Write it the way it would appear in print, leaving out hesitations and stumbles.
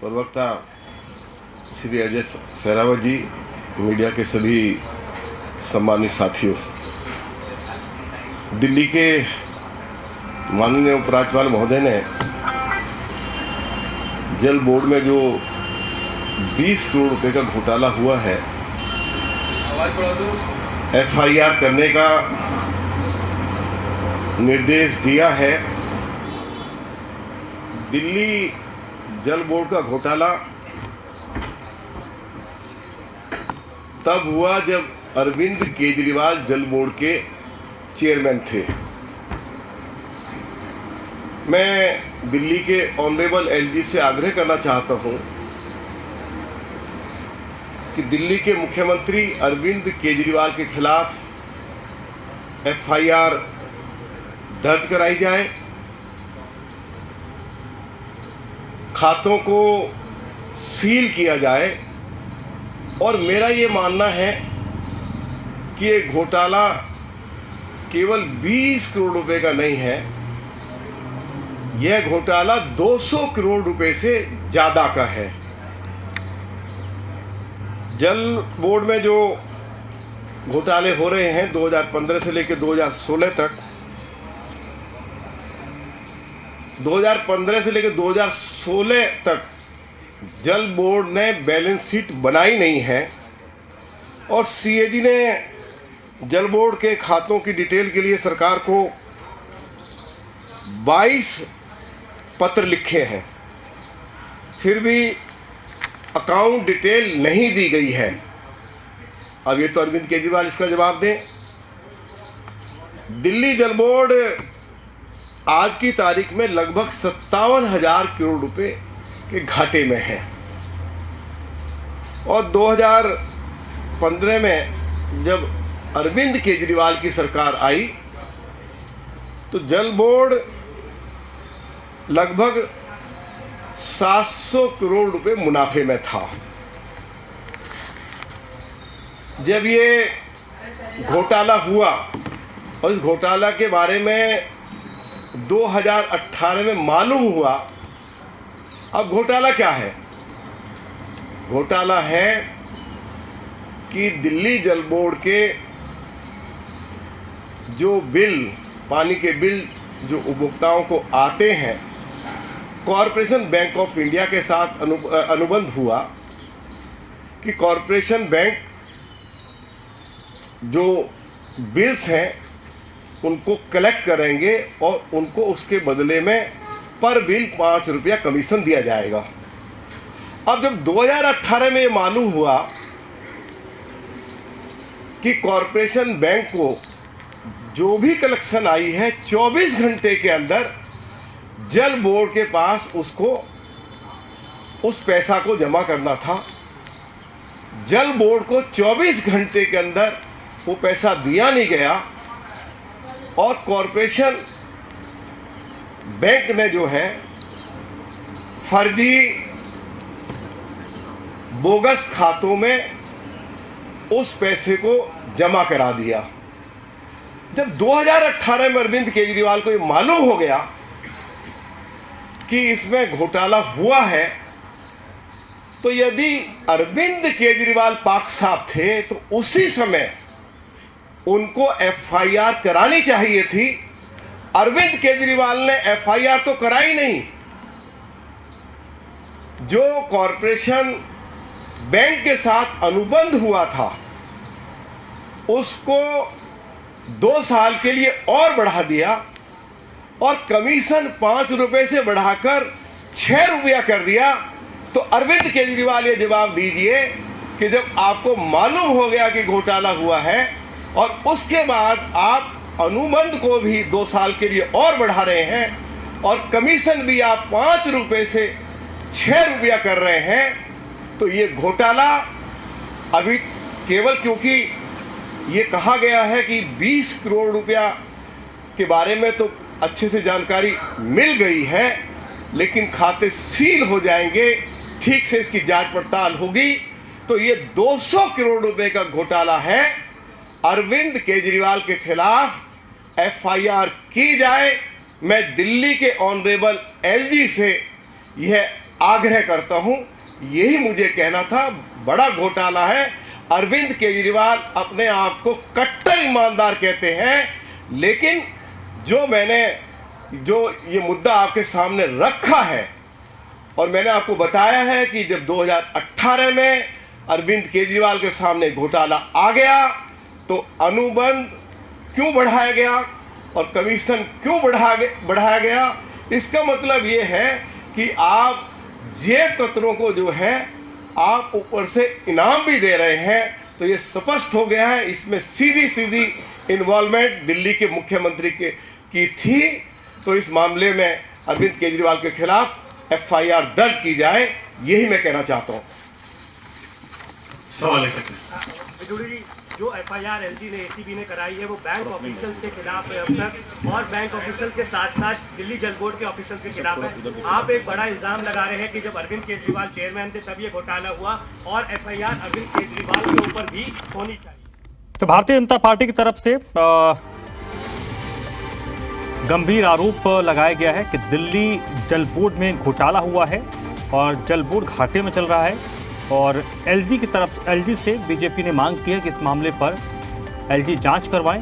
प्रवक्ता श्री अजय सहरावत जी, मीडिया के सभी सम्मानित साथियों, दिल्ली के माननीय उपराज्यपाल महोदय ने जल बोर्ड में जो 20 करोड़ रुपए का घोटाला हुआ है, FIR करने का निर्देश दिया है। दिल्ली जल बोर्ड का घोटाला तब हुआ जब अरविंद केजरीवाल जल बोर्ड के चेयरमैन थे। मैं दिल्ली के ऑनरेबल LG से आग्रह करना चाहता हूं कि दिल्ली के मुख्यमंत्री अरविंद केजरीवाल के खिलाफ FIR दर्ज कराई जाए, खातों को सील किया जाए। और मेरा ये मानना है कि ये घोटाला केवल 20 करोड़ रुपए का नहीं है, यह घोटाला 200 करोड़ रुपए से ज़्यादा का है। जल बोर्ड में जो घोटाले हो रहे हैं 2015 से लेकर 2016 तक, 2015 से लेकर 2016 तक जल बोर्ड ने बैलेंस शीट बनाई नहीं है और CAG ने जल बोर्ड के खातों की डिटेल के लिए सरकार को 22 पत्र लिखे हैं, फिर भी अकाउंट डिटेल नहीं दी गई है। अब ये तो अरविंद केजरीवाल इसका जवाब दें। दिल्ली जल बोर्ड आज की तारीख में लगभग 57,000 करोड़ रुपए के घाटे में है और 2015 में जब अरविंद केजरीवाल की सरकार आई तो जल बोर्ड लगभग 700 करोड़ रुपए मुनाफे में था। जब ये घोटाला हुआ और इस घोटाला के बारे में 2018 में मालूम हुआ। अब घोटाला क्या है? घोटाला है कि दिल्ली जल बोर्ड के जो बिल, पानी के बिल जो उपभोक्ताओं को आते हैं, कॉरपोरेशन बैंक ऑफ इंडिया के साथ अनुबंध हुआ कि कॉरपोरेशन बैंक जो बिल्स हैं उनको कलेक्ट करेंगे और उनको उसके बदले में पर बिल 5 रुपया कमीशन दिया जाएगा। अब जब 2018 में ये मालूम हुआ कि कॉरपोरेशन बैंक को जो भी कलेक्शन आई है 24 घंटे के अंदर जल बोर्ड के पास उसको उस पैसा को जमा करना था, जल बोर्ड को 24 घंटे के अंदर वो पैसा दिया नहीं गया और कॉरपोरेशन बैंक ने जो है फर्जी बोगस खातों में उस पैसे को जमा करा दिया। जब 2018 में अरविंद केजरीवाल को ये मालूम हो गया कि इसमें घोटाला हुआ है, तो यदि अरविंद केजरीवाल पाक साहब थे तो उसी समय उनको FIR करानी चाहिए थी। अरविंद केजरीवाल ने FIR तो कराई नहीं। जो कॉरपोरेशन बैंक के साथ अनुबंध हुआ था उसको 2 साल के लिए और बढ़ा दिया और कमीशन 5 रुपए से बढ़ाकर 6 रुपया कर दिया। तो अरविंद केजरीवाल ये जवाब दीजिए कि जब आपको मालूम हो गया कि घोटाला हुआ है और उसके बाद आप अनुबंध को भी 2 साल के लिए और बढ़ा रहे हैं और कमीशन भी आप 5 रुपए से 6 रुपया कर रहे हैं, तो ये घोटाला अभी केवल क्योंकि ये कहा गया है कि 20 करोड़ रुपया के बारे में तो अच्छे से जानकारी मिल गई है, लेकिन खाते सील हो जाएंगे, ठीक से इसकी जांच पड़ताल होगी, तो ये 200 करोड़ रुपए का घोटाला है। अरविंद केजरीवाल के खिलाफ FIR की जाए। मैं दिल्ली के ऑनरेबल LG से यह आग्रह करता हूं। यही मुझे कहना था। बड़ा घोटाला है। अरविंद केजरीवाल अपने आप को कट्टर ईमानदार कहते हैं, लेकिन जो ये मुद्दा आपके सामने रखा है और मैंने आपको बताया है कि जब 2018 में अरविंद केजरीवाल के सामने घोटाला आ गया तो अनुबंध क्यों बढ़ाया गया और कमीशन क्यों बढ़ाया गया, इसका मतलब ये है कि आप जेब कतरों को जो है आप ऊपर से इनाम भी दे रहे हैं। तो ये स्पष्ट हो गया है, इसमें सीधी इन्वॉल्वमेंट दिल्ली के मुख्यमंत्री की थी। तो इस मामले में अरविंद केजरीवाल के खिलाफ FIR दर्ज की जाए, यही मैं कहना चाहता हूं। सवाल ले सकते हैं। जो FIR LG ने ACB ने कराई है वो बैंक ऑफिशियल्स के खिलाफ है अब तक, और बैंक ऑफिशियल के साथ साथ दिल्ली जल बोर्ड के ऑफिशियल के खिलाफ है। आप एक बड़ा इल्जाम लगा रहे हैं कि जब अरविंद केजरीवाल चेयरमैन थे तब ये घोटाला हुआ, और FIR अरविंद केजरीवाल के ऊपर भी होनी चाहिए। तो भारतीय जनता पार्टी की तरफ से गंभीर आरोप लगाया गया है कि दिल्ली जल बोर्ड में घोटाला हुआ है और जल बोर्ड घाटे में चल रहा है। और LG की तरफ LG से बीजेपी ने मांग की है कि इस मामले पर LG जांच करवाएं